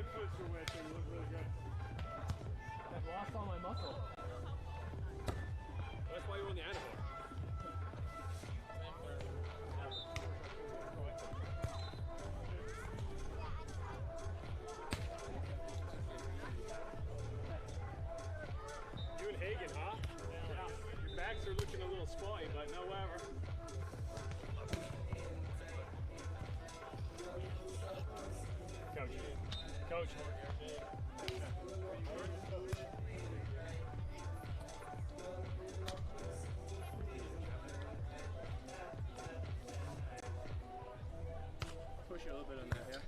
influence your weight, so you look really good. I've lost all my muscle. That's why you're on the animal. You and Hagen, huh? Yeah. Your backs are looking a little spotty, but no whatever. Coach. Coach. Push you a little bit on that, yeah?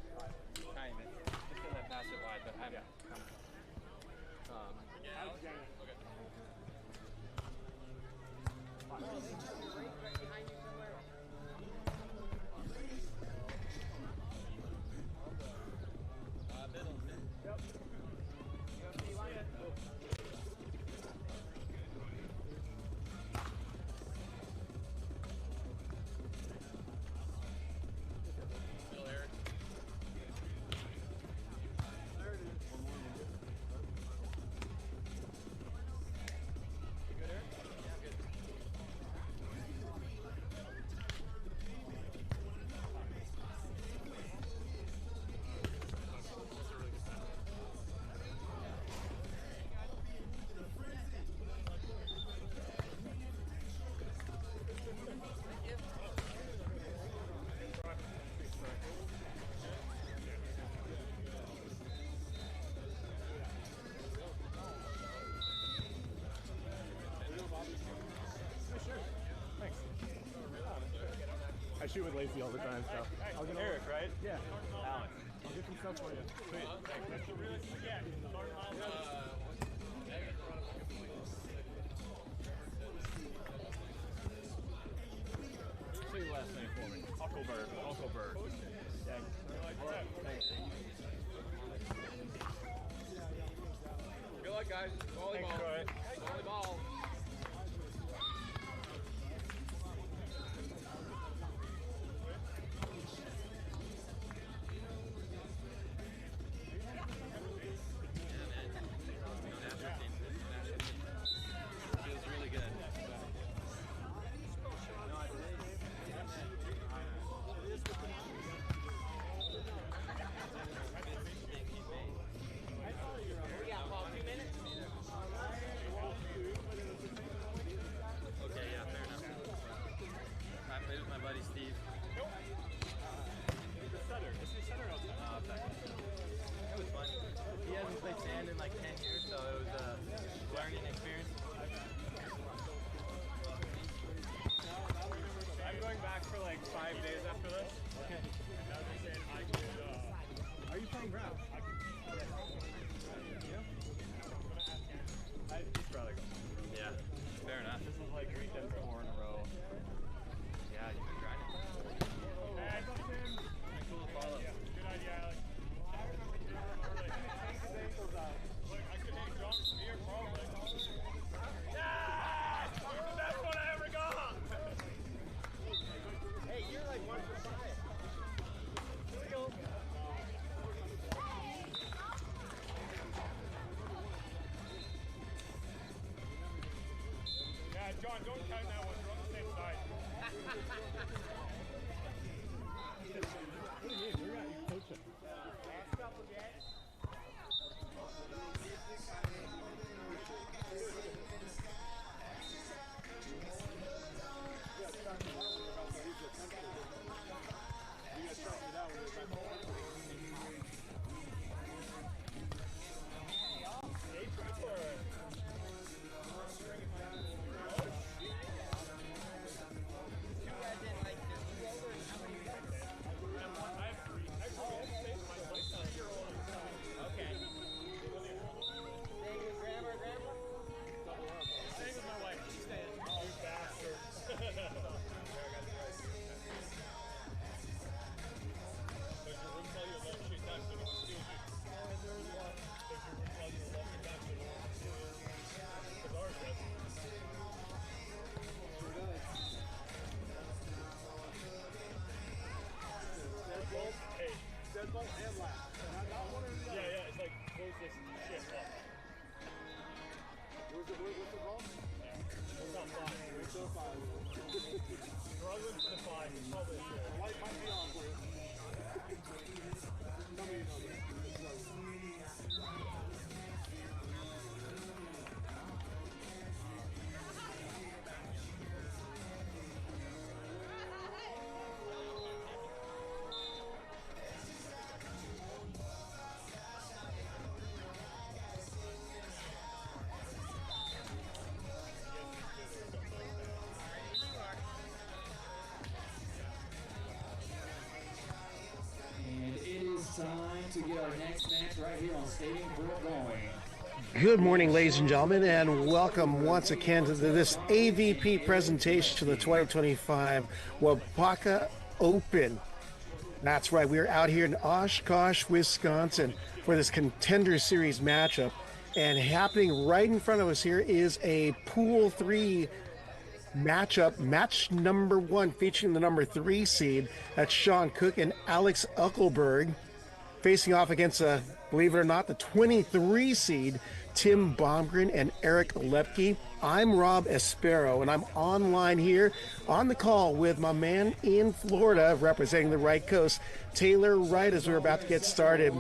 Kind of. Just gonna pass it wide, but I'm yeah. Okay. Right behind you somewhere. Middle. Yep. You line it. Middle, Eric. There it is. One more. You good, Eric? Yeah, good. I shoot with Lacey all the time, so I'll get Eric, right? Yeah. Alex. I'll get some stuff for you. Sweet. Thanks. Say your last name for me. Ukkelberg. Ukkelberg. Thanks. Thanks. Good luck, guys. Volleyball. Thanks, Volleyball. Feels really good. We got Paul 2 minutes. Okay, yeah, fair enough. I played with my buddy Steve. The center. Is he center outside? Okay. It was fun. He hasn't played sand in like 10 years, so it was a learning experience. I'm going back for like 5 days after this. Okay. And I was saying I could. Are you playing ground? Yeah. I'd just rather go. Yeah, fair enough. This is like weekend 4 in a row. Yeah, you've been grinding. Hey, Cool follow. good idea, Alex. Look, I could hit John from here probably. Yeah! The best one I ever got! Hey, you're like 1 for 5. Here we go. Yeah, John, don't count that one. We're on the same side. What do you mean? We're not even coaching. Last couple games. I have Yeah, it's like close this shit up. What's the ball? It's not fine. It's so fine. Struggling to find probably a shit. The light might be on for you. Tell me you know that. And it is time to get our next match right here on Stadium Court going. Good morning, ladies and gentlemen, and welcome once again to this AVP presentation to the 2025 WAUPACA Open. That's right, we're out here in Oshkosh, Wisconsin for this Contender Series matchup. And happening right in front of us here is a Pool 3 matchup, match number 1, featuring the number 3 seed. That's Sean Cook and Alex Ukkelberg, facing off against, believe it or not, the 23 seed, Tim Bomgren and Eric Loepkky. I'm Rob Espero, and I'm online here on the call with my man in Florida representing the right coast, Taylor Wright, as we're about to get started.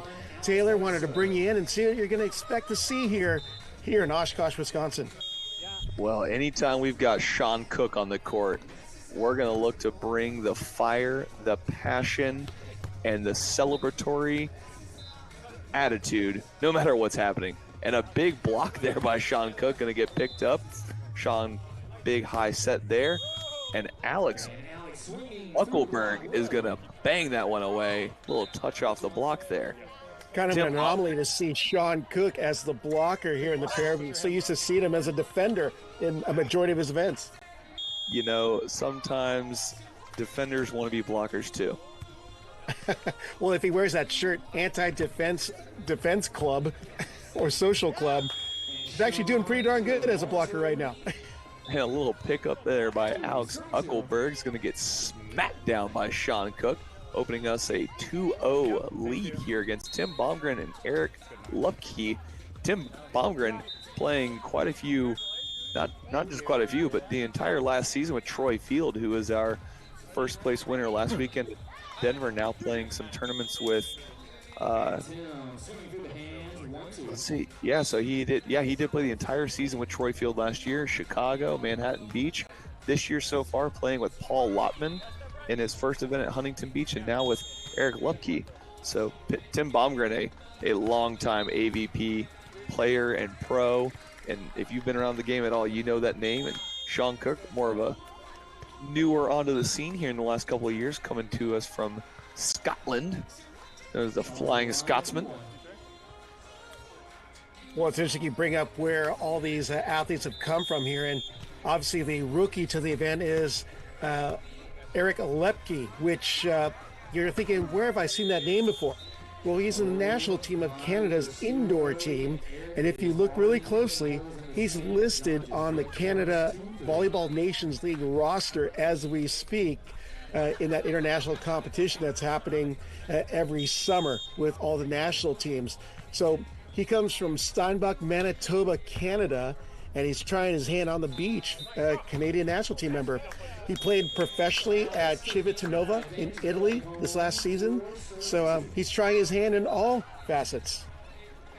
Taylor, wanted to bring you in and see what you're going to expect to see here in Oshkosh, Wisconsin. Well, anytime we've got Sean Cook on the court, we're going to look to bring the fire, the passion, and the celebratory attitude, no matter what's happening. And a big block there by Sean Cook going to get picked up. Sean, big high set there. And Alex Ukkelberg is going to bang that one away. A little touch off the block there. Kind of an anomaly to see Sean Cook as the blocker here in the pair. We're so used to seeing him as a defender in a majority of his events. You know, sometimes defenders want to be blockers too. Well, if he wears that shirt, anti-defense club or social club, he's actually doing pretty darn good as a blocker right now. And a little pickup there by Alex Ukkelberg is going to get smacked down by Sean Cook, opening us a 2-0 lead here against Tim Bomgren and Eric Lupkkey. Tim Bomgren playing quite a few, not just quite a few, but the entire last season with Troy Field, who was our first place winner last weekend in Denver, now playing some tournaments with let's see. Yeah, so he did play the entire season with Troy Field last year, Chicago, Manhattan Beach. This year so far playing with Paul Lotman in his first event at Huntington Beach, and now with Eric Lupkkey. So Tim Bomgren, a longtime AVP player and pro, and if you've been around the game at all, you know that name. And Sean Cook, more of a newer onto the scene here in the last couple of years, coming to us from Scotland. There's the Flying Scotsman. Well, it's interesting you bring up where all these athletes have come from here, and obviously the rookie to the event is Eric Lupkkey, which you're thinking, where have I seen that name before? Well, he's in the national team of Canada's indoor team, and if you look really closely, he's listed on the Canada Volleyball Nations League roster as we speak in that international competition that's happening every summer with all the national teams. So he comes from Steinbach, Manitoba, Canada, and he's trying his hand on the beach, a Canadian national team member. He played professionally at Civitanova in Italy this last season, so he's trying his hand in all facets.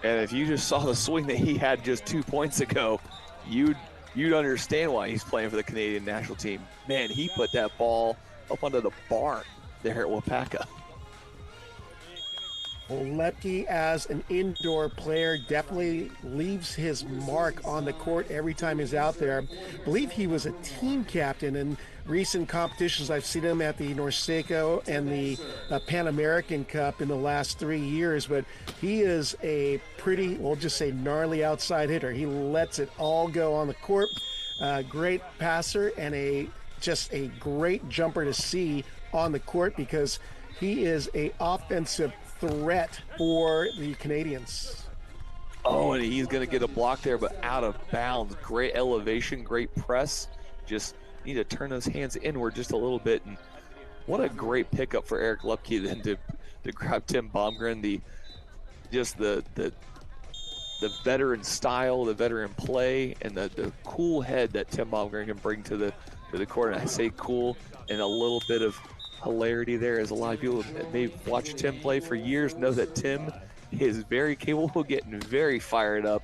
And if you just saw the swing that he had just 2 points ago, you'd understand why he's playing for the Canadian national team. Man, he put that ball up onto the bar there at WAUPACA. Well, Lupkkey, as an indoor player, definitely leaves his mark on the court every time he's out there. I believe he was a team captain in recent competitions. I've seen him at the Norseco and the Pan American Cup in the last 3 years, but he is a pretty, we'll just say, gnarly outside hitter. He lets it all go on the court. Great passer and just a great jumper to see on the court, because he is a offensive threat for the Canadians. Oh, and he's going to get a block there, but out of bounds. Great elevation, great press. Just need to turn those hands inward just a little bit. And what a great pickup for Eric Lupkkey then to to grab Tim Bomgren. The veteran style, the veteran play, and the cool head that Tim Bomgren can bring to the court. And I say cool, and a little bit of hilarity there, as a lot of people that may watch Tim play for years know that Tim is very capable of getting very fired up,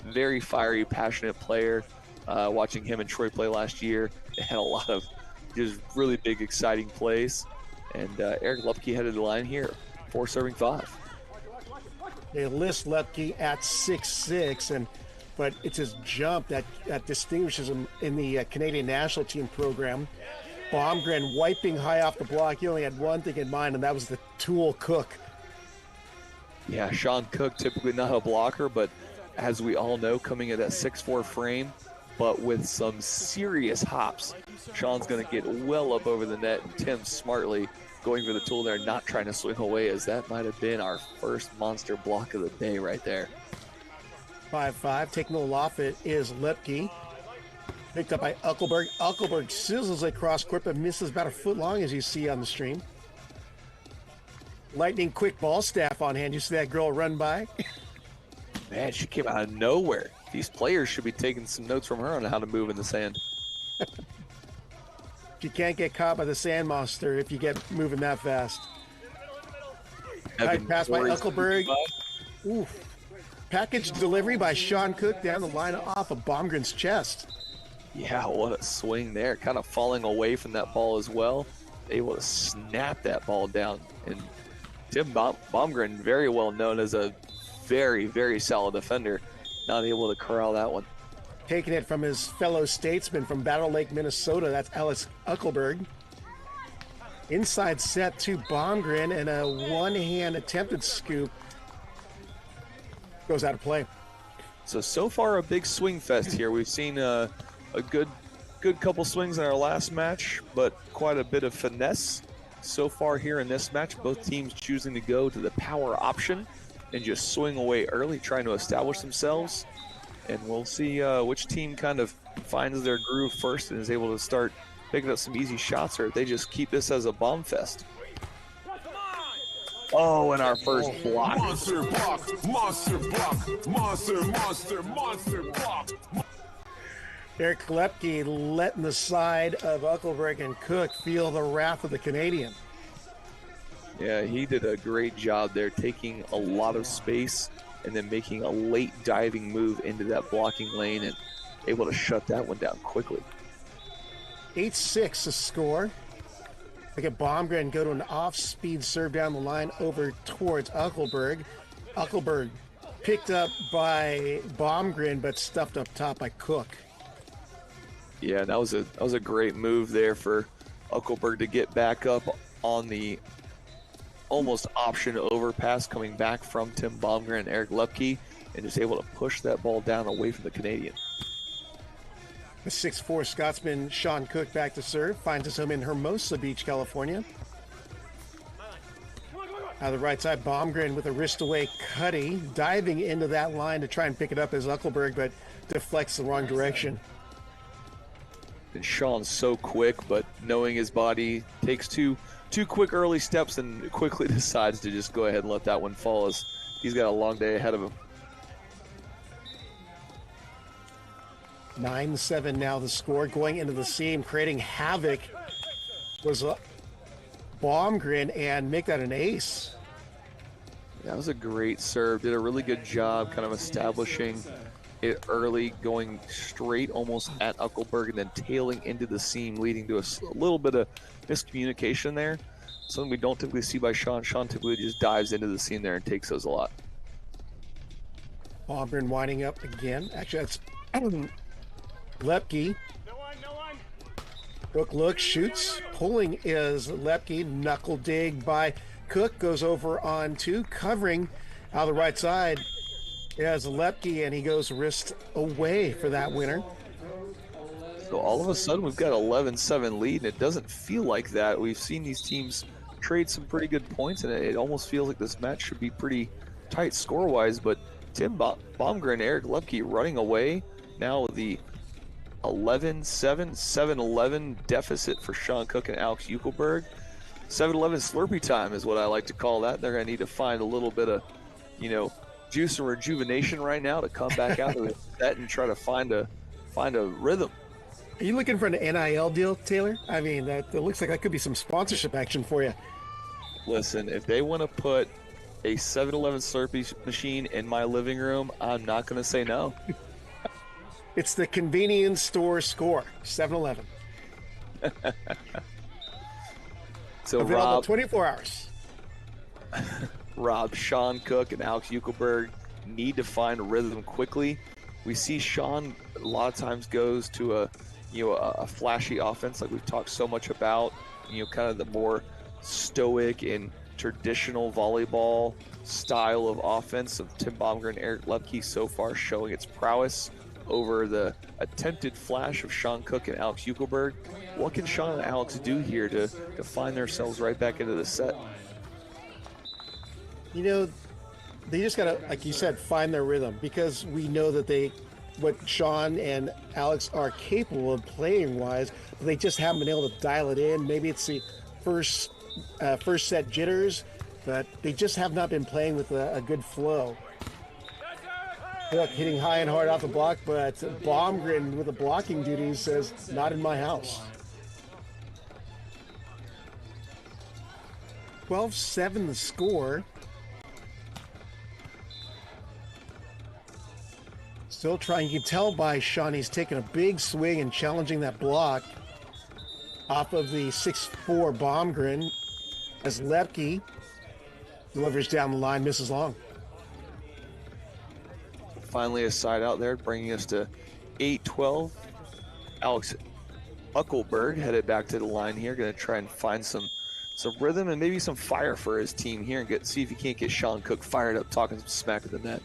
very fiery, passionate player. Watching him and Troy play last year, they had a lot of just really big, exciting plays. And Eric Lupkkey headed the line here, 4 serving 5. They list Loepkky at 6'6", but it's his jump that distinguishes him in the Canadian national team program. Bomgren wiping high off the block. He only had one thing in mind, and that was the tool Cook. Yeah, Sean Cook, typically not a blocker, but as we all know, coming at that 6'4" frame, but with some serious hops. Sean's going to get well up over the net, and Tim smartly going for the tool there, not trying to swing away, as that might have been our first monster block of the day right there. 5-5, taking a little off it is Loepkky. Picked up by Ukkelberg. Ukkelberg sizzles across court, but misses about a foot long, as you see on the stream. Lightning quick ball staff on hand. You see that girl run by? Man, she came out of nowhere. These players should be taking some notes from her on how to move in the sand. You can't get caught by the sand monster if you get moving that fast. Tight pass by Ukkelberg. Oof. Package delivery by Sean Cook down the line off of Bomgren's chest. Yeah, what a swing there. Kind of falling away from that ball as well. Able to snap that ball down. And Tim Bomgren, very well known as a very, very solid defender, not able to corral that one. Taking it from his fellow statesman from Battle Lake, Minnesota. That's Alex Ukkelberg. Inside set to Bomgren, and a one-hand attempted scoop goes out of play. So far a big swing fest here. We've seen a good couple swings in our last match, but quite a bit of finesse so far here in this match. Both teams choosing to go to the power option and just swing away early, trying to establish themselves. And we'll see which team kind of finds their groove first and is able to start picking up some easy shots, or if they just keep this as a bomb fest. Oh, and our first block. Monster block, monster block, monster block. Eric Loepkky letting the side of Ukkelberg and Cook feel the wrath of the Canadian. Yeah, he did a great job there, taking a lot of space and then making a late diving move into that blocking lane and able to shut that one down quickly. 8-6 the score. Look at Bomgren go to an off-speed serve down the line over towards Ukkelberg. Ukkelberg picked up by Bomgren, but stuffed up top by Cook. Yeah, that was a great move there for Ukkelberg to get back up on the almost option overpass coming back from Tim Bomgren and Eric Lupkkey, and just able to push that ball down away from the Canadian. The 6'4" Scotsman Sean Cook back to serve, finds his home in Hermosa Beach, California. Out of the right side, Bomgren with a wrist away Cuddy, diving into that line to try and pick it up as Ukkelberg, but deflects the wrong direction. And Sean's so quick, but knowing his body, takes two quick early steps and quickly decides to just go ahead and let that one fall, as he's got a long day ahead of him. 9-7 now the score. Going into the seam, creating havoc was Bomgren, and make that an ace. That was a great serve. Did a really good job kind of establishing it early, going straight almost at Ukkelberg and then tailing into the seam, leading to a little bit of miscommunication there. Something we don't typically see by Sean. Sean typically just dives into the seam there and takes those a lot. Bomgren winding up again. Actually, that's Lupkkey. No one. Look, shoots. Pulling is Lupkkey. Knuckle dig by Cook. Goes over on two. Covering out of the right side is Lupkkey, and he goes wrist away for that winner. So all of a sudden we've got 11-7 lead, and it doesn't feel like that. We've seen these teams trade some pretty good points, and it almost feels like this match should be pretty tight score-wise, but Tim Bomgren and Eric Lupkkey running away now with the 11-7, 7-11 deficit for Sean Cook and Alex Ukkelberg. 7-Eleven Slurpee time is what I like to call that. They're going to need to find a little bit of, you know, juice and rejuvenation right now to come back out of the set and try to find a rhythm. Are you looking for an NIL deal, Taylor? I mean, that looks like that could be some sponsorship action for you. Listen, if they want to put a 7-Eleven Slurpee machine in my living room, I'm not going to say no. It's the convenience store score, 7-Eleven. So available Rob, 24 hours. Rob, Sean Cook, and Alex Ukkelberg need to find a rhythm quickly. We see Sean a lot of times goes to a flashy offense like we've talked so much about. Kind of the more stoic and traditional volleyball style of offense of Tim Bomgren and Eric Lupkkey so far showing its prowess over the attempted flash of Sean Cook and Alex Ukkelberg. What can Sean and Alex do here to find themselves right back into the set? They just got to, like you said, find their rhythm, because we know that what Sean and Alex are capable of playing wise, but they just haven't been able to dial it in. Maybe it's the first set jitters, but they just have not been playing with a good flow. Look, hitting high and hard off the block, but Bomgren with the blocking duties says, not in my house. 12-7 the score. Still trying. You can tell by Sean, he's taking a big swing and challenging that block off of the 6'4" Bomgren as Loepkky delivers down the line, misses long. Finally a side out there, bringing us to 8-12. Alex Ukkelberg headed back to the line here, going to try and find some rhythm and maybe some fire for his team here and see if he can't get Sean Cook fired up, talking some smack at the net.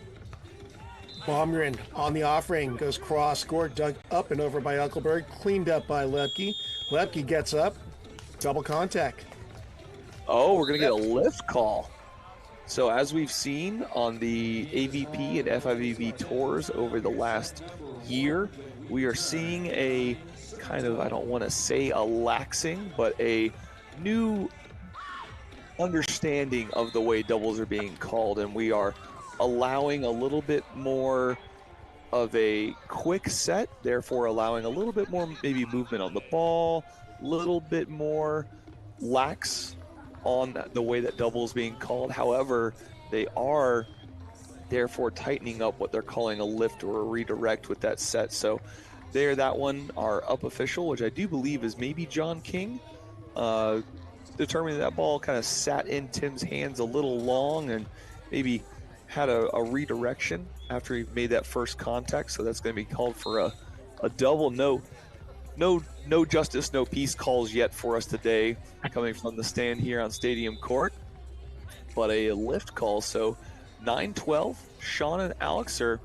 Bomgren on the offering, goes cross court, dug up and over by Ukkelberg, cleaned up by Loepkky. Loepkky gets up, double contact. Oh, we're going to get a lift call. So as we've seen on the AVP and FIVB tours over the last year, we are seeing a kind of, I don't want to say a laxing, but a new understanding of the way doubles are being called, and we are allowing a little bit more of a quick set, therefore allowing a little bit more maybe movement on the ball, a little bit more lax on the way that double is being called. However, they are therefore tightening up what they're calling a lift or a redirect with that set. So there, that one, our up official, which I do believe is maybe John King, determining that ball kind of sat in Tim's hands a little long and maybe had a redirection after he made that first contact. So that's going to be called for a double. No justice, no peace calls yet for us today coming from the stand here on Stadium Court, but a lift call. So 9-12, Sean and Alex are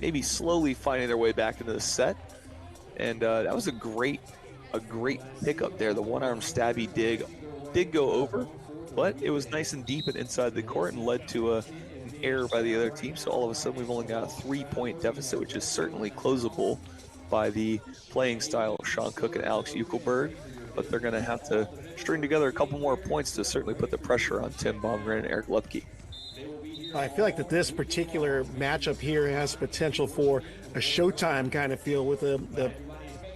maybe slowly finding their way back into the set, and that was a great pickup there. The one-arm stabby dig did go over, but it was nice and deep and inside the court and led to an error by the other team. So all of a sudden we've only got a 3-point deficit, which is certainly closable by the playing style of Sean Cook and Alex Ukkelberg, but they're going to have to string together a couple more points to certainly put the pressure on Tim Bomgren and Eric Lupkkey. I feel like that this particular matchup here has potential for a Showtime kind of feel with the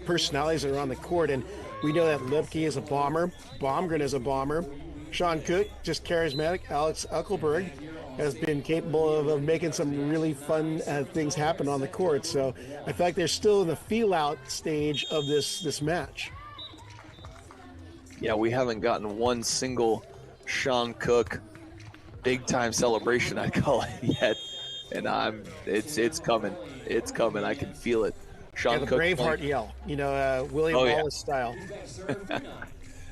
personalities that are on the court, and we know that Lupkkey is a bomber, Bomgren is a bomber, Sean Cook just charismatic, Alex Ukkelberg has been capable of making some really fun things happen on the court. So I feel like they're still in the feel-out stage of this match. Yeah, we haven't gotten one single Sean Cook big-time celebration, I call it, yet, and it's coming. It's coming. I can feel it. Sean the Cook Braveheart yell, William Wallace style.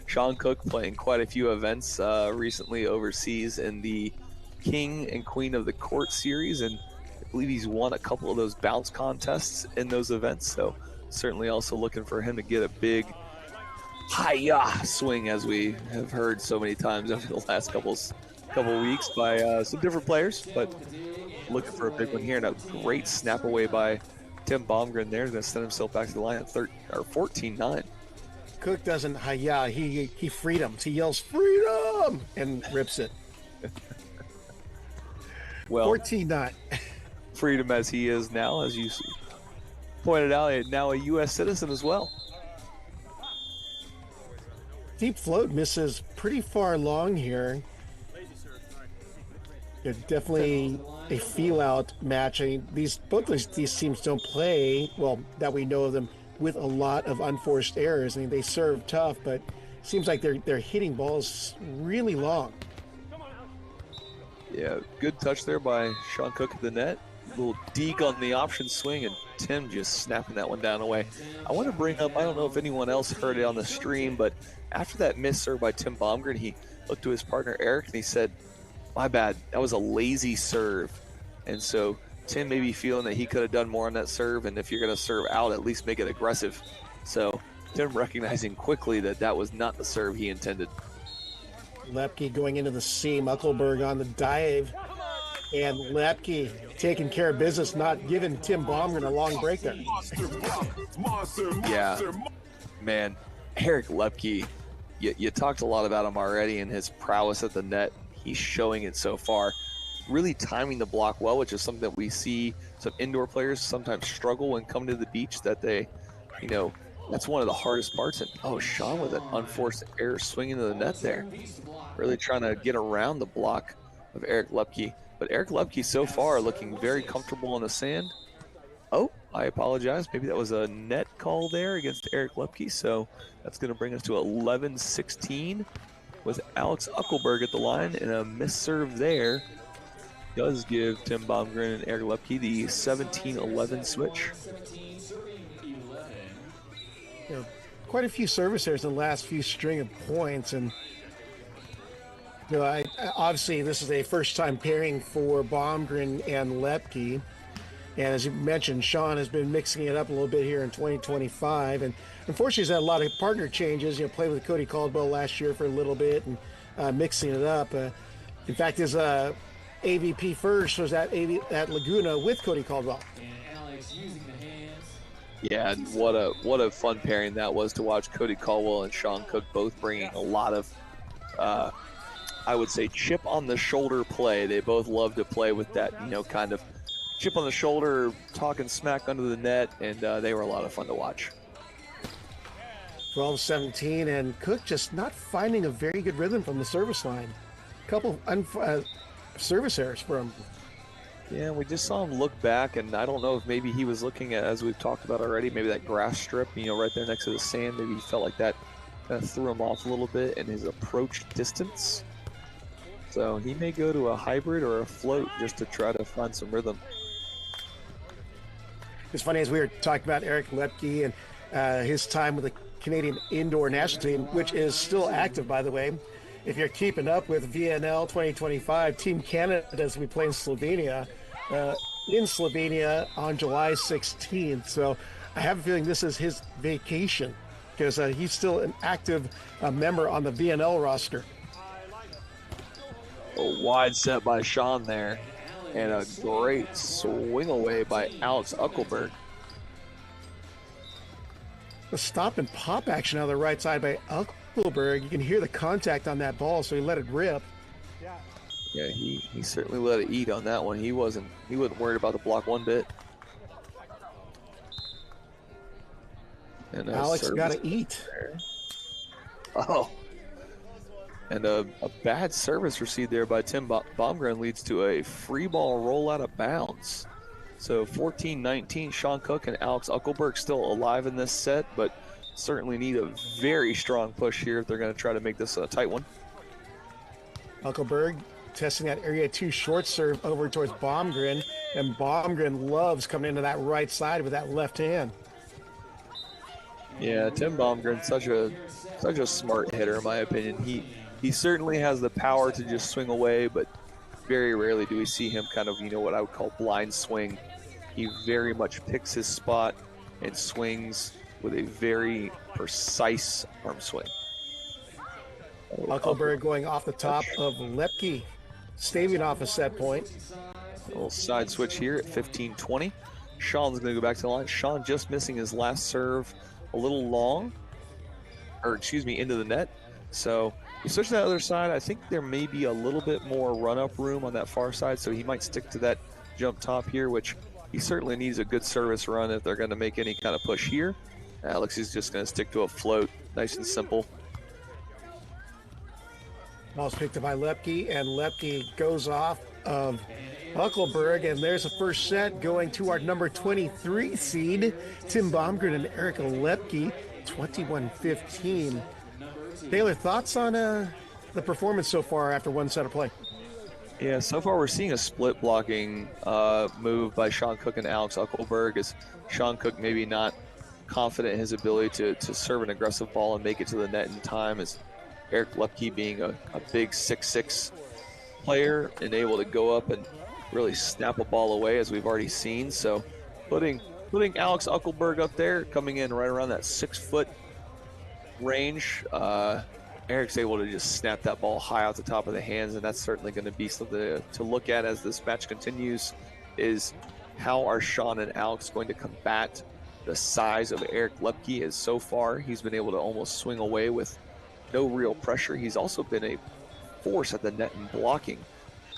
Sean Cook playing quite a few events recently overseas in the King and Queen of the Court series, and I believe he's won a couple of those bounce contests in those events, so certainly also looking for him to get a big hi-ya swing, as we have heard so many times over the last couple weeks by some different players, but looking for a big one here, and a great snap away by Tim Bomgren there. He's going to send himself back to the line at 14-9. Cook doesn't hi-ya, he freedoms. He yells freedom and rips it. Well, 14-9. freedom as he is now, as you pointed out, now a U.S. citizen as well. Deep float misses pretty far long here. Yeah, definitely a feel-out match. I mean, both these teams don't play, well, that we know of them, with a lot of unforced errors. I mean, they serve tough, but it seems like they're hitting balls really long. Yeah, good touch there by Sean Cook at the net. A little deke on the option swing, and Tim just snapping that one down away. I want to bring up, I don't know if anyone else heard it on the stream, but after that miss serve by Tim Bomgren, he looked to his partner Eric and he said, "My bad, that was a lazy serve." And so Tim may be feeling that he could have done more on that serve, and if you're going to serve out, at least make it aggressive. So Tim recognizing quickly that that was not the serve he intended. Lupkkey going into the seam, Ukkelberg on the dive, and Loepkky taking care of business, not giving Tim Bomgren a long break there. Yeah, man, Eric Lupkkey, you talked a lot about him already and his prowess at the net. He's showing it so far. Really timing the block well, which is something that we see some indoor players sometimes struggle when coming to the beach, that they, you know, that's one of the hardest parts. And oh, Sean with an unforced error swinging to the net there. Really trying to get around the block of Eric Lupkkey. But Eric Lupkkey so far looking very comfortable in the sand. Oh, I apologize. Maybe that was a net call there against Eric Lupkkey. So that's going to bring us to 11-16 with Alex Ukkelberg at the line, and a missed serve there does give Tim Bomgren and Eric Lupkkey the 17-11 switch. You know, quite a few service errors in the last few string of points, and you know, obviously this is a first-time pairing for Bomgren and Loepkky, and as you mentioned, Sean has been mixing it up a little bit here in 2025, and unfortunately he's had a lot of partner changes. You know, played with Cody Caldwell last year for a little bit and mixing it up. In fact, his AVP first was at Laguna with Cody Caldwell. Yeah, and what a fun pairing that was to watch. Cody Caldwell and Sean Cook both bringing a lot of, I would say, chip on the shoulder play. They both love to play with that, you know, kind of chip on the shoulder, talking smack under the net, and they were a lot of fun to watch. 12-17, and Cook just not finding a very good rhythm from the service line. A couple service errors for him. Yeah, we just saw him look back, and I don't know if maybe he was looking at, as we've talked about already, maybe that grass strip, you know, right there next to the sand. Maybe he felt like that kind of threw him off a little bit in his approach distance. So he may go to a hybrid or a float just to try to find some rhythm. It's funny, as we were talking about Eric Lupkkey and his time with the Canadian indoor national team, which is still active, by the way. If you're keeping up with VNL 2025, Team Canada, as we play in Slovenia on July 16th. So I have a feeling this is his vacation, because he's still an active member on the VNL roster. A wide set by Sean there, and a great swing away by Alex Ukkelberg. The stop and pop action out of the right side by Ukkelberg. You can hear the contact on that ball, so he let it rip. Yeah, he certainly let it eat on that one. He wasn't worried about the block one bit. And Alex got to eat. There. Oh. And a bad service received there by Tim Bomgren leads to a free ball roll out of bounds. So 14-19, Sean Cook and Alex Ukkelberg still alive in this set, but certainly need a very strong push here if they're going to try to make this a tight one. Ukkelberg testing that area 2 short serve over towards Bomgren, and Bomgren loves coming into that right side with that left hand. Yeah, Tim Bomgren, such a smart hitter in my opinion. He certainly has the power to just swing away, but very rarely do we see him kind of, you know, what I would call blind swing. He very much picks his spot and swings with a very precise arm swing. Ukkelberg going off the top of Loepkky, staving off a set point. A little side switch here at 15-20. Sean's going to go back to the line. Sean just missing his last serve a little long. or excuse me, into the net. So you switch to that other side, I think there may be a little bit more run-up room on that far side, so he might stick to that jump top here, which he certainly needs a good service run if they're going to make any kind of push here. Alex is just going to stick to a float, nice and simple. Ball's picked up by Loepkky, and Loepkky goes off of Ukkelberg, and there's the first set going to our number 23 seed, Tim Bomgren and Eric Loepkky, 21-15. Taylor, thoughts on the performance so far after one set of play? Yeah, so far we're seeing a split blocking move by Sean Cook and Alex Ukkelberg, as Sean Cook maybe not confident in his ability to serve an aggressive ball and make it to the net in time, as Eric Lupkkey being a big 6'6" player and able to go up and really snap a ball away, as we've already seen. So putting Alex Ukkelberg up there, coming in right around that 6 foot range, Eric's able to just snap that ball high out the top of the hands, and that's certainly going to be something to look at as this match continues, is how are Sean and Alex going to combat the size of Eric Lupkkey, as so far he's been able to almost swing away with no real pressure. He's also been a force at the net and blocking,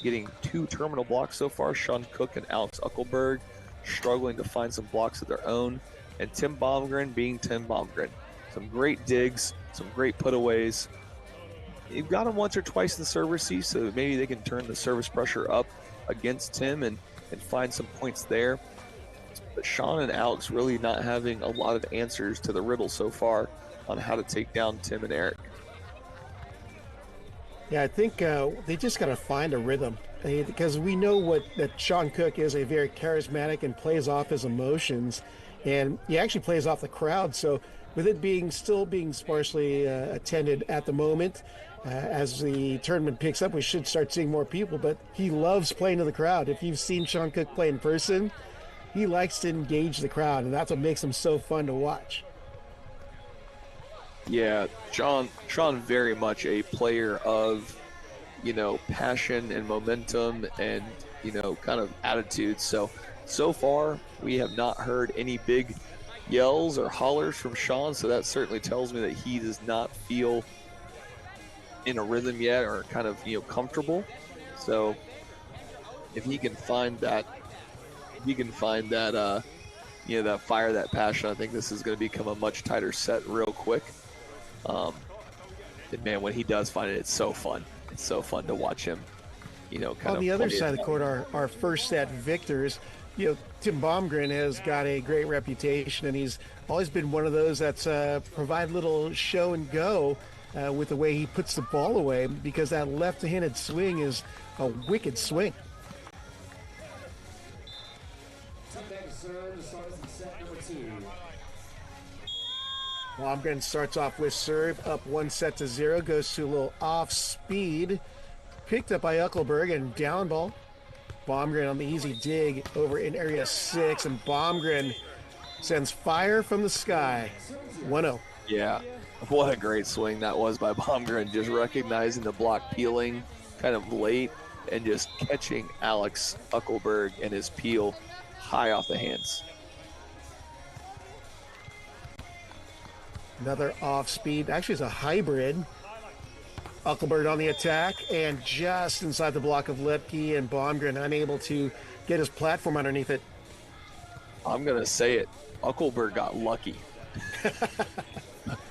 getting 2 terminal blocks so far. Sean Cook and Alex Ukkelberg struggling to find some blocks of their own, and Tim Bomgren being Tim Bomgren. Some great digs, some great putaways. You've got him once or twice in the serve receive, so maybe they can turn the service pressure up against Tim and find some points there. But Sean and Alex really not having a lot of answers to the riddle so far on how to take down Tim and Eric. Yeah, I think they just got to find a rhythm, because we know that Sean Cook is a very charismatic and plays off his emotions, and he actually plays off the crowd. So with it still being sparsely attended at the moment, as the tournament picks up, we should start seeing more people, but he loves playing to the crowd. If you've seen Sean Cook play in person, he likes to engage the crowd, and that's what makes him so fun to watch. Yeah, Sean very much a player of, passion and momentum and, kind of attitude. So far we have not heard any big yells or hollers from Sean, so that certainly tells me that he does not feel in a rhythm yet, or kind of, comfortable. So if he can find that, that fire, that passion, I think this is going to become a much tighter set real quick. And man, when he does find it, it's so fun. It's so fun to watch him, on the other side of the court, our first set victors, Tim Bomgren has got a great reputation, and he's always been one of those that's provide little show and go with the way he puts the ball away, because that left-handed swing is a wicked swing. Bomgren starts off with serve, up 1-0, goes to a little off speed, picked up by Ukkelberg, and down ball. Bomgren on the easy dig over in area 6, and Bomgren sends fire from the sky. 1-0. Yeah, what a great swing that was by Bomgren, just recognizing the block peeling kind of late and just catching Alex Ukkelberg and his peel high off the hands. Another off speed, actually it's a hybrid. Ukkelberg on the attack, and just inside the block of Loepkky, and Bomgren unable to get his platform underneath it. I'm going to say it. Ukkelberg got lucky.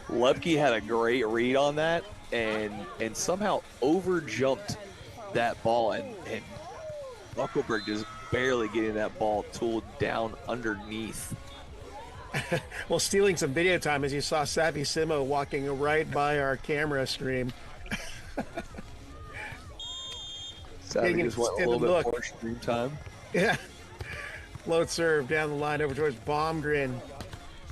Loepkky had a great read on that and somehow overjumped that ball, and Ukkelberg just barely getting that ball tooled down underneath. Well, stealing some video time, as you saw Savvy Simo walking right by our camera stream. Savvy just went a little bit more stream time. Yeah. Float serve down the line over towards Bomgren.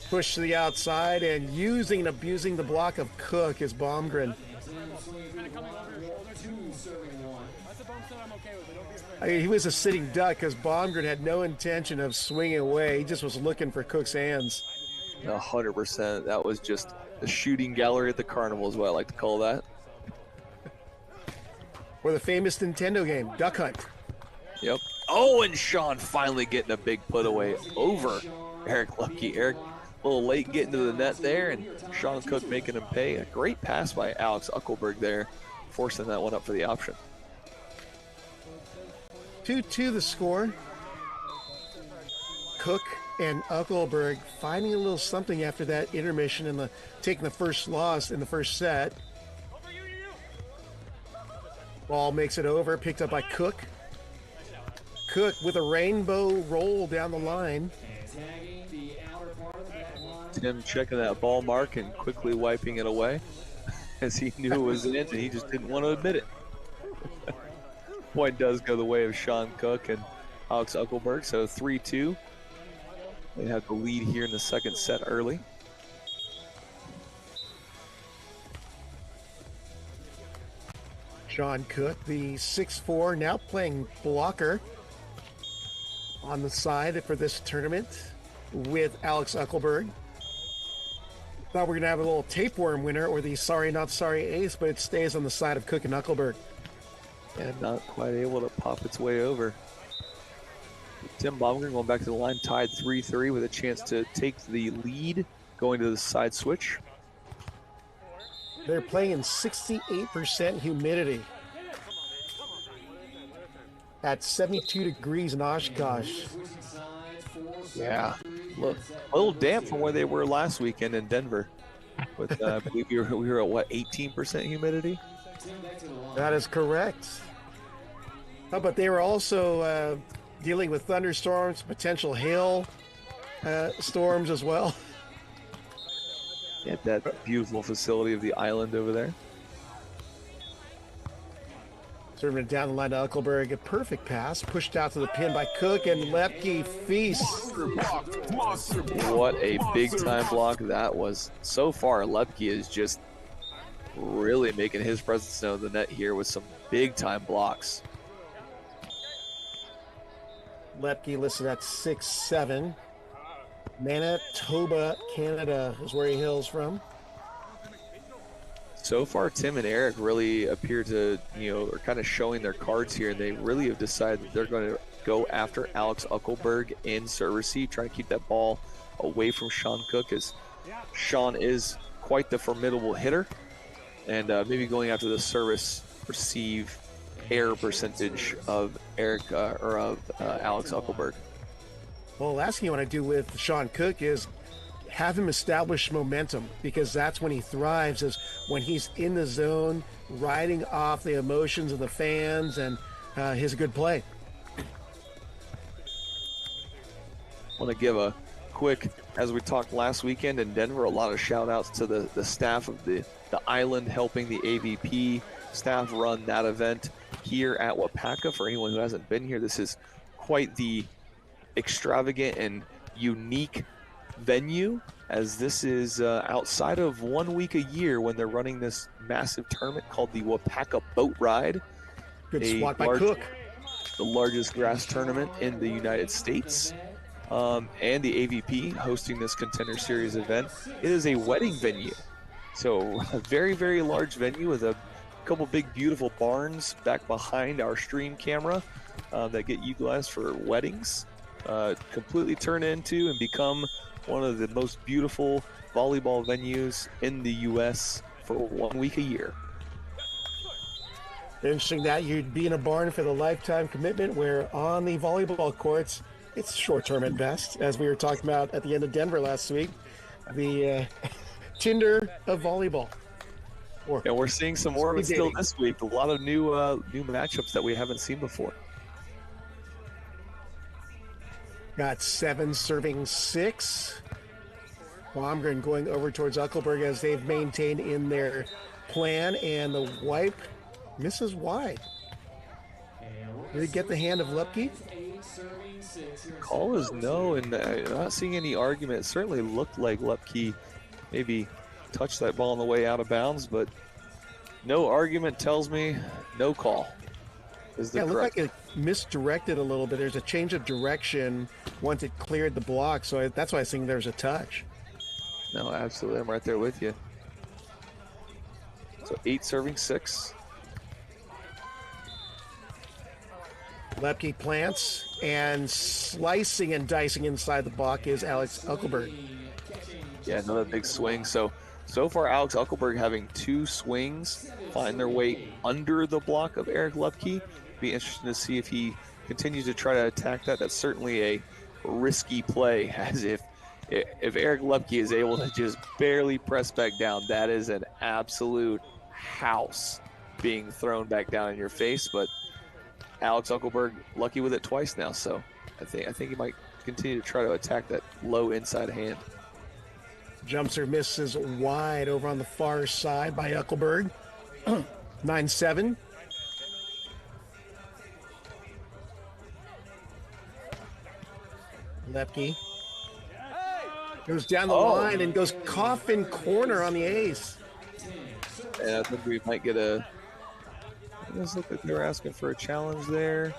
Push to the outside, and using and abusing the block of Cook is Bomgren. He was a sitting duck, because Bomgren had no intention of swinging away. He just was looking for Cook's hands. 100%. That was just the shooting gallery at the carnival is what I like to call that. Or the famous Nintendo game, Duck Hunt. Yep. Oh, and Sean finally getting a big put away over Eric Lupkkey. Eric A little late getting to the net there, and Sean Cook making him pay. A great pass by Alex Ukkelberg there, forcing that one up for the option. 2-2 the score. Cook and Ukkelberg finding a little something after that intermission and taking the first loss in the first set. Ball makes it over, picked up by Cook. Cook with a rainbow roll down the line. Tim checking that ball mark and quickly wiping it away as he knew it was in, and he just didn't want to admit it. Point does go the way of Sean Cook and Alex Ukkelberg, so 3-2. They have the lead here in the second set early. Sean Cook, the 6'4", now playing blocker on the side for this tournament with Alex Ukkelberg. Thought we were going to have a little tapeworm winner or the sorry not sorry ace, but it stays on the side of Cook and Ukkelberg. And not quite able to pop its way over. Tim Bomgren going back to the line, tied 3-3 with a chance to take the lead going to the side switch. They're playing in 68% humidity at 72 degrees in Oshkosh. Yeah, look, a little damp from where they were last weekend in Denver. With I believe we were at what, 18% humidity? That is correct. Oh, but they were also dealing with thunderstorms, potential hail storms as well. At that beautiful facility of the island over there. Serving it down the line to Ukkelberg. A perfect pass. Pushed out to the pin by Cook, and Loepkky feasts. What a big-time block that was. So far, Lupkkey is just really making his presence known in the net here with some big-time blocks. Loepkky listed at 6'7". Manitoba, Canada is where he hails from. So far, Tim and Eric really appear to, are kind of showing their cards here, and they really have decided that they're going to go after Alex Ukkelberg in serve receive, trying to keep that ball away from Sean Cook, as Sean is quite the formidable hitter, and maybe going after the service receive error percentage of Alex Ukkelberg. Well, the last thing you want to do with Sean Cook is have him establish momentum, because that's when he thrives, is when he's in the zone, riding off the emotions of the fans and his good play. I want to give a quick, as we talked last weekend in Denver, a lot of shout outs to the staff of the island helping the AVP staff run that event here at WAUPACA. For anyone who hasn't been here, this is quite the extravagant and unique venue, as this is outside of 1 week a year when they're running this massive tournament called the WAUPACA Boat Ride. Good spot by Cook. The largest grass tournament in the United States, and the AVP hosting this Contender Series event. It is a wedding venue, so a very, very large venue with a couple big beautiful barns back behind our stream camera that get utilized for weddings. Completely turn into and become one of the most beautiful volleyball venues in the U.S. for 1 week a year. Interesting that you'd be in a barn for the lifetime commitment, where on the volleyball courts, it's short-term at best, as we were talking about at the end of Denver last week, the Tinder of volleyball. And we're seeing some more of it still this week. A lot of new matchups that we haven't seen before. Got 7 serving 6. Bomgren going over towards Ukkelberg as they've maintained in their plan, and the wipe misses wide. Did it get the hand of Lupkkey? Call is no, and I'm not seeing any argument. It certainly looked like Lupkkey maybe touched that ball on the way out of bounds, but no argument tells me no call. It looked like it misdirected a little bit. There's a change of direction once it cleared the block, so that's why I think there's a touch. No, absolutely. I'm right there with you. So 8 serving 6. Loepkky plants, and slicing and dicing inside the block is Alex Ukkelberg. Yeah, another big swing. So far, Alex Ukkelberg having 2 swings find their way under the block of Eric Lupkkey. Be interesting to see if he continues to try to attack that. That's certainly a risky play, as if Eric Lupkkey is able to just barely press back down, that is an absolute house being thrown back down in your face. But Alex Ukkelberg lucky with it twice now, so I think he might continue to try to attack that low inside hand. Jumper misses wide over on the far side by Ukkelberg. 9-7. Loepkky goes down the line and goes coffin corner on the ace. And I think we might get a. It does look like they're asking for a challenge there.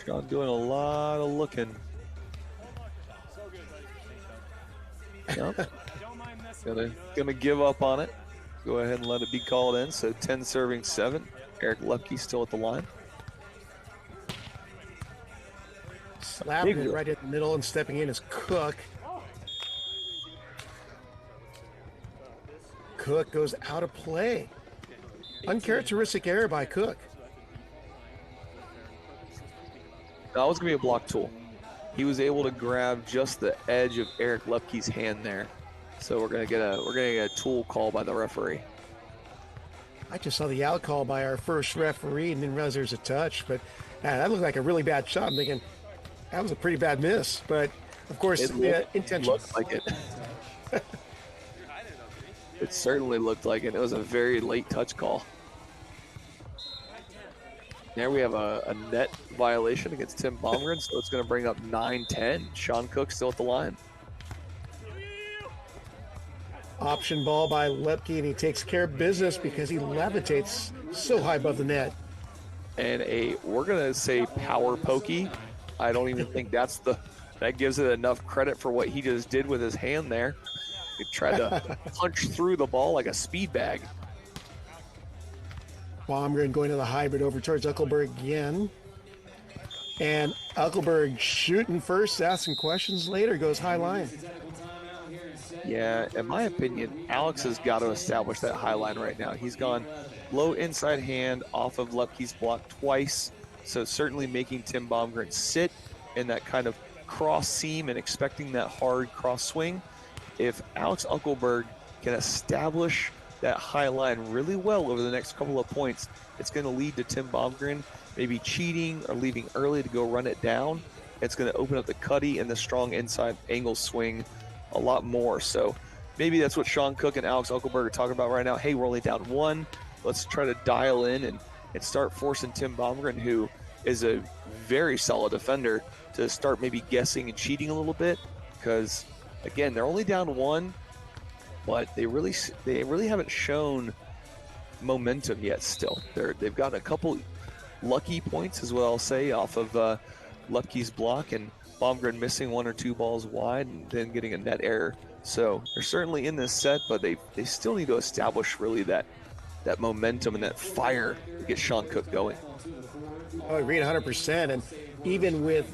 Sean doing a lot of looking. Yep. Gonna give up on it. Go ahead and let it be called in. So 10 serving 7. Eric Lupkkey still at the line. Slapping it right in the middle and stepping in is Cook. Cook goes out of play. Uncharacteristic error by Cook. That was gonna be a block tool. He was able to grab just the edge of Eric Lupkkey's hand there. So we're gonna get a tool call by the referee. I just saw the out call by our first referee and didn't realize there was a touch, but that looked like a really bad shot. I'm thinking that was a pretty bad miss, but of course the intention looked like it. It certainly looked like it. It was a very late touch call. There we have a net violation against Tim Bomgren, so it's going to bring up 9-10. Sean Cook still at the line. Option ball by Loepkky, and he takes care of business because he levitates so high above the net. And we're going to say power pokey. I don't even think that gives it enough credit for what he just did with his hand there. He tried to punch through the ball like a speed bag. Bomgren going to the hybrid over towards Ukkelberg again. And Ukkelberg shooting first, asking questions later, goes high line. Yeah, in my opinion, Alex has got to establish that high line right now. He's gone low inside hand off of Lupkkey's block twice, so certainly making Tim Bomgren sit in that kind of cross seam and expecting that hard cross swing. If Alex Ukkelberg can establish that high line really well over the next couple of points, it's going to lead to Tim Bomgren maybe cheating or leaving early to go run it down. It's going to open up the cutty and the strong inside angle swing a lot more. So maybe that's what Sean Cook and Alex Ukkelberg are talking about right now. Hey, we're only down 1. Let's try to dial in and start forcing Tim Bomgren, who is a very solid defender, to start maybe guessing and cheating a little bit, because again, they're only down 1. But they really haven't shown momentum yet. Still, they've got a couple lucky points, is what I'll say, off of Lupkkey's block and Bomgren missing 1 or 2 balls wide and then getting a net error. So they're certainly in this set, but they still need to establish really that momentum and that fire to get Sean Cook going. I agree 100%. And even with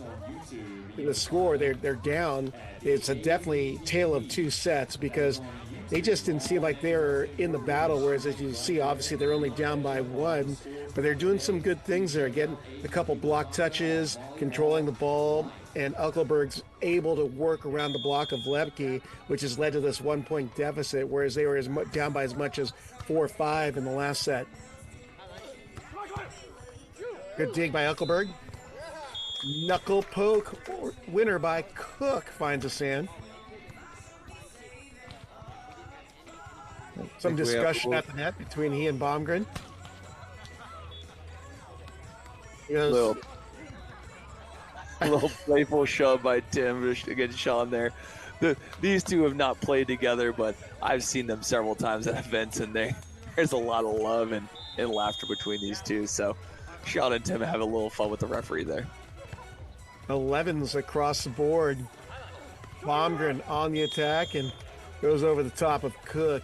the score, they're down. It's a definitely tale of 2 sets, because they just didn't seem like they were in the battle, whereas as you see, obviously they're only down by 1, but they're doing some good things there, getting a couple block touches, controlling the ball, and Ukkelberg's able to work around the block of Loepkky, which has led to this 1-point deficit, whereas they were down by as much as 4 or 5 in the last set. Good dig by Ukkelberg. Knuckle poke winner by Cook finds a sand. Some discussion at the net between he and Bomgren. Little playful shove by Tim against Sean there. These two have not played together, but I've seen them several times at events, and there's a lot of love and laughter between these two. So Sean and Tim have a little fun with the referee there. 11s across the board. Bomgren on the attack and goes over the top of Cook.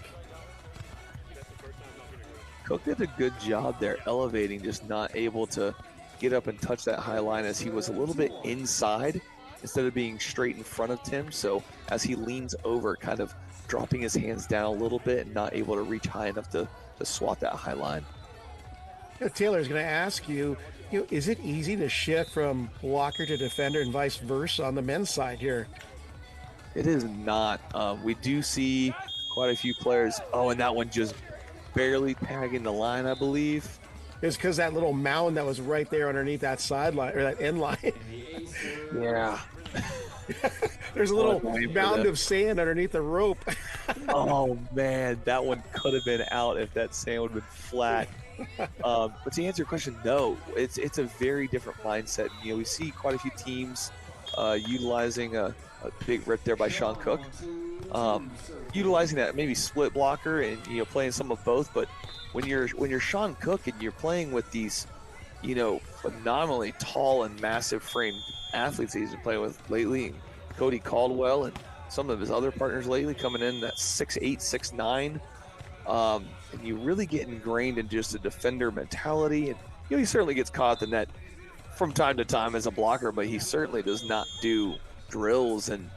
Cook did a good job there elevating, just not able to get up and touch that high line, as he was a little bit inside instead of being straight in front of Tim. So as he leans over, kind of dropping his hands down a little bit and not able to reach high enough to swat that high line. Taylor's going to ask you, is it easy to shift from blocker to defender and vice versa on the men's side here? It is not. We do see quite a few players. Oh, and that one just barely tagging the line, I believe. It's because that little mound that was right there underneath that sideline or that end line. Yeah. There's a little mound of sand underneath the rope. Oh, man, that one could have been out if that sand would have been flat. But to answer your question, no, it's a very different mindset. We see quite a few teams utilizing a big rip there by Sean Cook, utilizing that maybe split blocker and playing some of both. But when you're Sean Cook and you're playing with these phenomenally tall and massive framed athletes that he's been playing with lately, and Cody Caldwell and some of his other partners lately coming in at 6'8", 6'9", and you really get ingrained in just a defender mentality. And he certainly gets caught at the net from time to time as a blocker, but he certainly does not do drills and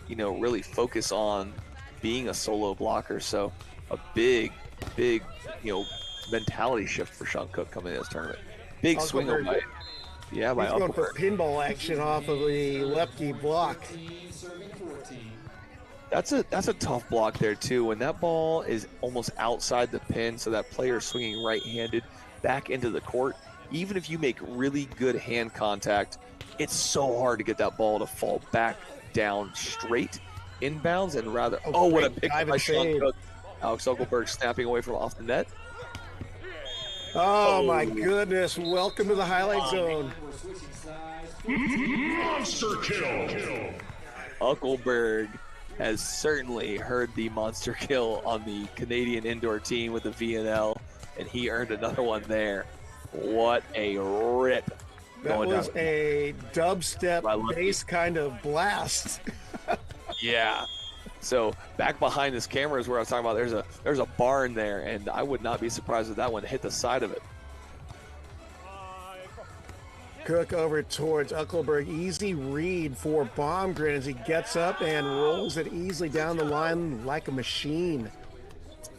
really focus on being a solo blocker. So a big mentality shift for Sean Cook coming in this tournament. Big swing by by He's going for Ukkelberg. pinball action off of the Loepkky block. That's a tough block there too. When that ball is almost outside the pin, so that player is swinging right-handed back into the court, even if you make really good hand contact, it's so hard to get that ball to fall back down straight inbounds and rather. Oh, what a pick by Sean Cook. Alex Ukkelberg snapping away from off the net. Oh my goodness! Welcome to the highlight zone. Monster kill. Ukkelberg has certainly heard the monster kill on the Canadian indoor team with the VNL, and he earned another one there. What a rip. That was a dubstep bass kind of blast. Yeah. So back behind this camera is where I was talking about. There's a barn there, and I would not be surprised if that one hit the side of it. Cook over towards Ukkelberg. Easy read for Bomgren as he gets up and rolls it easily down the line like a machine.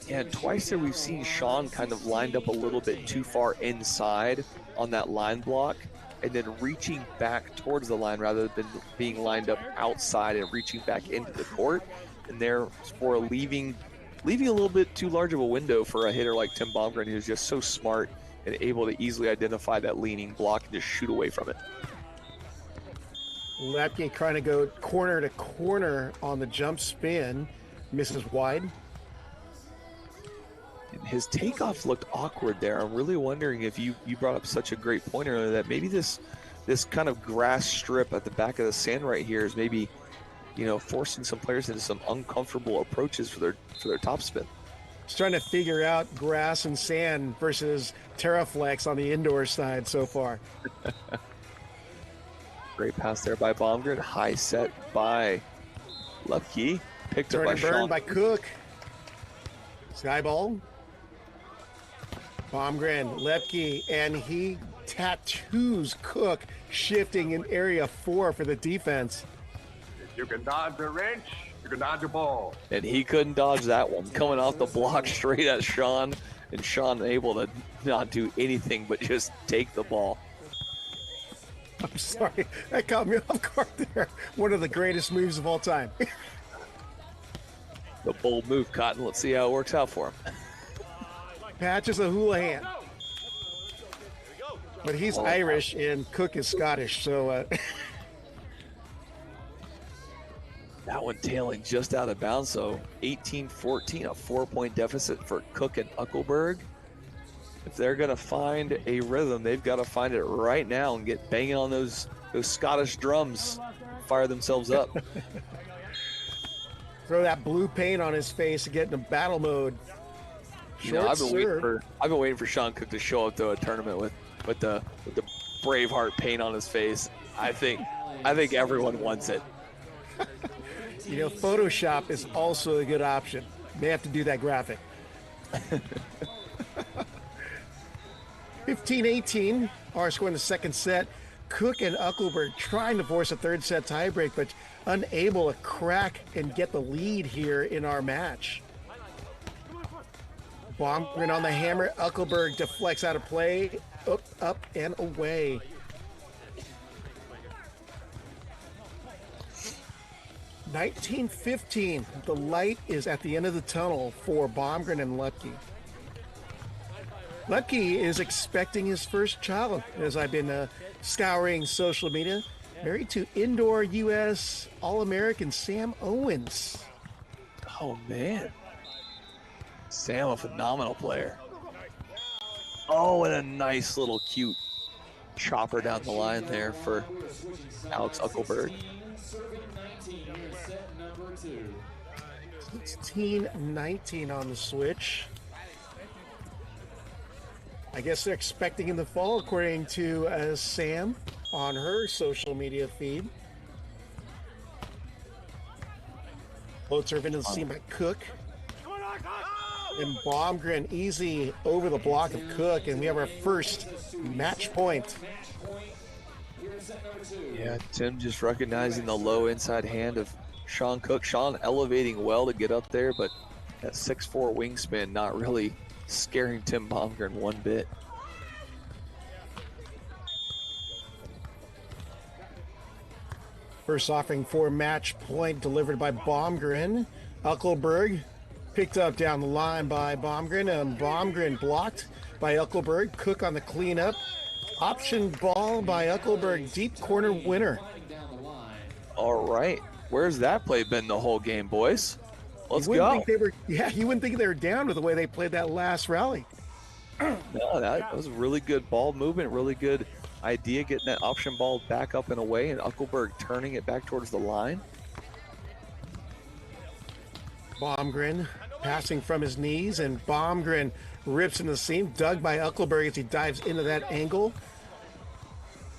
Yeah, twice there we've seen Sean kind of lined up a little bit too far inside on that line block and then reaching back towards the line rather than being lined up outside and reaching back into the court. And therefore leaving a little bit too large of a window for a hitter like Tim Bomgren, who's just so smart and able to easily identify that leaning block and just shoot away from it. Loepkky trying to go corner to corner on the jump spin. Misses wide. And his takeoff looked awkward there. I'm really wondering if you brought up such a great point earlier that maybe this kind of grass strip at the back of the sand right here is maybe forcing some players into some uncomfortable approaches for their top spin. Just trying to figure out grass and sand versus Terraflex on the indoor side so far. Great pass there by Bomgren. High set by Lupkkey. Picked up by Sean. By Cook. Sky ball. Bomgren, Loepkky, and he tattoos Cook, shifting in area 4 for the defense. You can dodge a wrench, you can dodge a ball. And he couldn't dodge that one. Coming off the block straight at Sean, and Sean able to not do anything but just take the ball. I'm sorry, that caught me off guard there. One of the greatest moves of all time. The bold move, Cotton. Let's see how it works out for him. Patches a Houlihan. But he's Irish and Cook is Scottish, so... That one tailing just out of bounds, so 18-14, a 4-point deficit for Cook and Ukkelberg. If they're going to find a rhythm, they've got to find it right now and get banging on those Scottish drums, fire themselves up. Throw that blue paint on his face and get into battle mode. I've been waiting for Sean Cook to show up to a tournament with the Braveheart paint on his face. I think everyone wants it. Photoshop is also a good option. May have to do that graphic. 15-18, our score in the second set. Cook and Ukkelberg trying to force a third set tiebreak, but unable to crack and get the lead here in our match. Bomgren on the hammer. Ukkelberg deflects out of play. Up and away. $19-15. The light is at the end of the tunnel for Bomgren and Lupkkey. Lupkkey is expecting his first child, as I've been scouring social media. Married to indoor U.S. All-American Sam Owens. Oh, man. Sam, a phenomenal player. Oh, and a nice little cute chopper down the line there for Alex Ukkelberg. 16-19 on the switch. I guess they're expecting in the fall, according to Sam on her social media feed. Low serve into the seam by Cook. And Bomgren easy over the block of Cook, and we have our first match point. Yeah, Tim just recognizing the low inside hand of Sean Cook. Sean elevating well to get up there, but that 6'4" wingspan not really scaring Tim Bomgren one bit. First offering for match point delivered by Bomgren. Ukkelberg picked up down the line by Bomgren, and Bomgren blocked by Ukkelberg. Cook on the cleanup. Option ball by Ukkelberg, deep corner winner. All right. Where's that play been the whole game, boys? Let's go. You wouldn't think they were down with the way they played that last rally. No, that was really good ball movement, really good idea, getting that option ball back up and away, and Ukkelberg turning it back towards the line. Bomgren passing from his knees, and Bomgren rips in the seam, dug by Ukkelberg as he dives into that angle.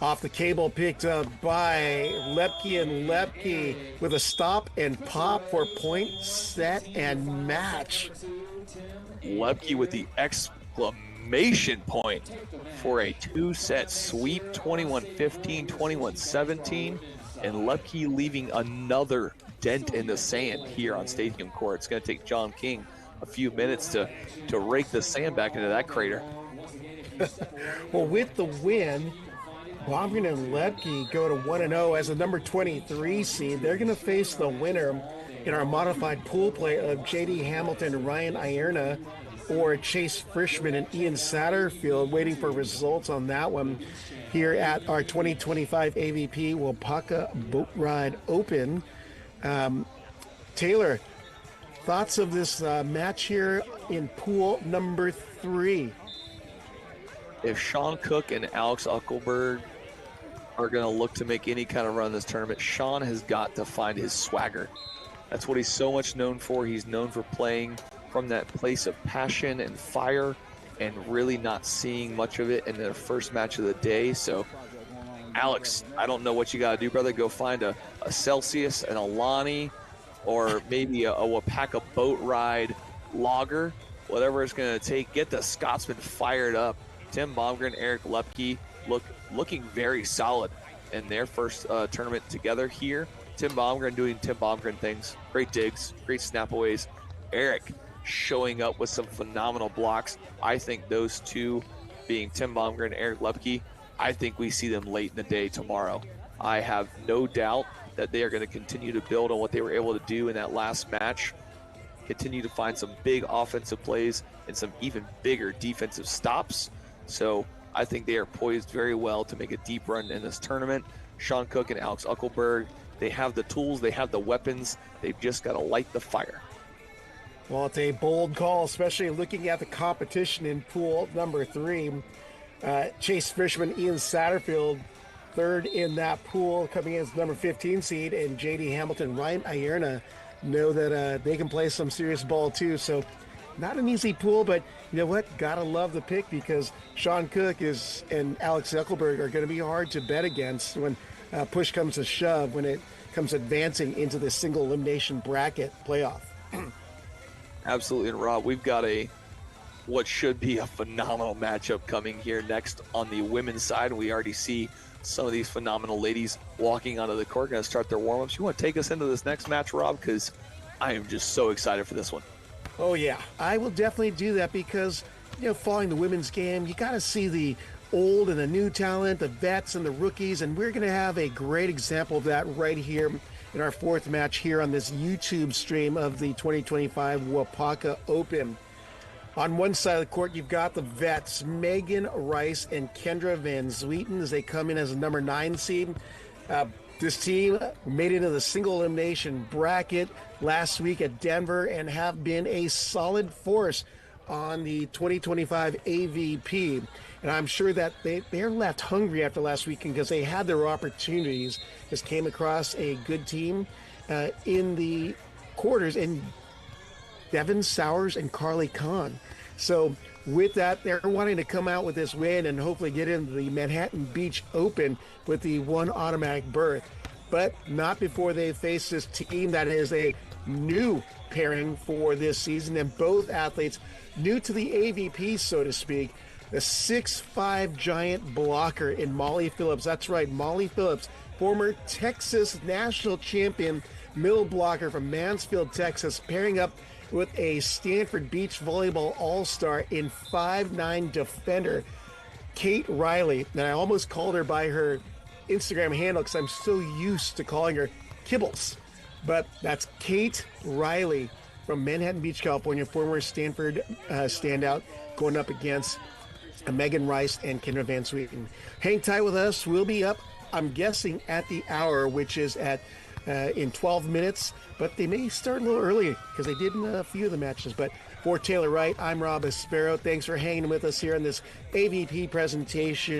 Off the cable, picked up by Loepkky, and Loepkky with a stop and pop for point, set, and match. Loepkky with the exclamation point for a two-set sweep, 21-15, 21-17, and Loepkky leaving another dent in the sand here on Stadium Court. It's going to take John King a few minutes to rake the sand back into that crater. Well, with the win, Bomgren and Loepkky go to 1-0 as the number 23 seed. They're going to face the winner in our modified pool play of J.D. Hamilton, Ryan Ierna, or Chase Frischman and Ian Satterfield. Waiting for results on that one here at our 2025 AVP WAUPACA Boat Ride Open. Taylor, thoughts of this match here in pool number 3? If Sean Cook and Alex Ukkelberg are going to look to make any kind of run in this tournament, Sean has got to find his swagger. That's what he's so much known for. He's known for playing from that place of passion and fire, and really not seeing much of it in the first match of the day. So, Alex, I don't know what you got to do, brother. Go find a Celsius, an Alani, or maybe a WAUPACA boat ride lager, whatever it's going to take. Get the Scotsman fired up. Tim Bomgren, Eric Lupkkey looking very solid in their first tournament together here. Tim Bomgren doing Tim Bomgren things. Great digs, great snapaways. Eric showing up with some phenomenal blocks. I think those two, being Tim Bomgren and Eric Lupkkey, I think we see them late in the day tomorrow. I have no doubt that they are going to continue to build on what they were able to do in that last match, continue to find some big offensive plays and some even bigger defensive stops. So I think they are poised very well to make a deep run in this tournament. Sean Cook and Alex Ukkelberg, they have the tools, they have the weapons, they've just got to light the fire. Well, it's a bold call, especially looking at the competition in pool number 3. Chase Frischman, Ian Satterfield, third in that pool, coming in as number 15 seed, and J.D. Hamilton, Ryan Ierna know that they can play some serious ball too. So not an easy pool, but you know what? Gotta love the pick, because Sean Cook and Alex Ukkelberg are going to be hard to bet against when push comes to shove, when it comes advancing into the single elimination bracket playoff. Absolutely, and Rob, we've got what should be a phenomenal matchup coming here next on the women's side. We already see some of these phenomenal ladies walking onto the court, going to start their warm-ups. You want to take us into this next match, Rob? Because I am just so excited for this one. Oh, yeah. I will definitely do that because, following the women's game, you got to see the old and the new talent, the vets and the rookies, and we're going to have a great example of that right here in our fourth match here on this YouTube stream of the 2025 WAUPACA Open. On one side of the court, you've got the vets, Megan Rice and Kendra Van Zwieten, as they come in as a number 9 seed. This team made it into the single elimination bracket last week at Denver and have been a solid force on the 2025 AVP. And I'm sure that they're left hungry after last weekend because they had their opportunities. Just came across a good team in the quarters, and Devin Sowers and Carly Kahn. So with that, they're wanting to come out with this win and hopefully get into the Manhattan Beach Open with the one automatic berth. But not before they face this team that is a new pairing for this season, and both athletes new to the AVP, so to speak. The 6'5" giant blocker in Molly Phillips. That's right, Molly Phillips, former Texas national champion middle blocker from Mansfield, Texas, pairing up with a Stanford Beach Volleyball All-Star in 5'9" defender, Kate Riley. And I almost called her by her Instagram handle because I'm so used to calling her Kibbles. But that's Kate Riley from Manhattan Beach, California, former Stanford standout, going up against Megan Rice and Kendra Van Zwieten. Hang tight with us. We'll be up, I'm guessing, at the hour, which is at in 12 minutes. But they may start a little early because they did in a few of the matches. But for Taylor Wright, I'm Rob Espero. Thanks for hanging with us here on this AVP presentation.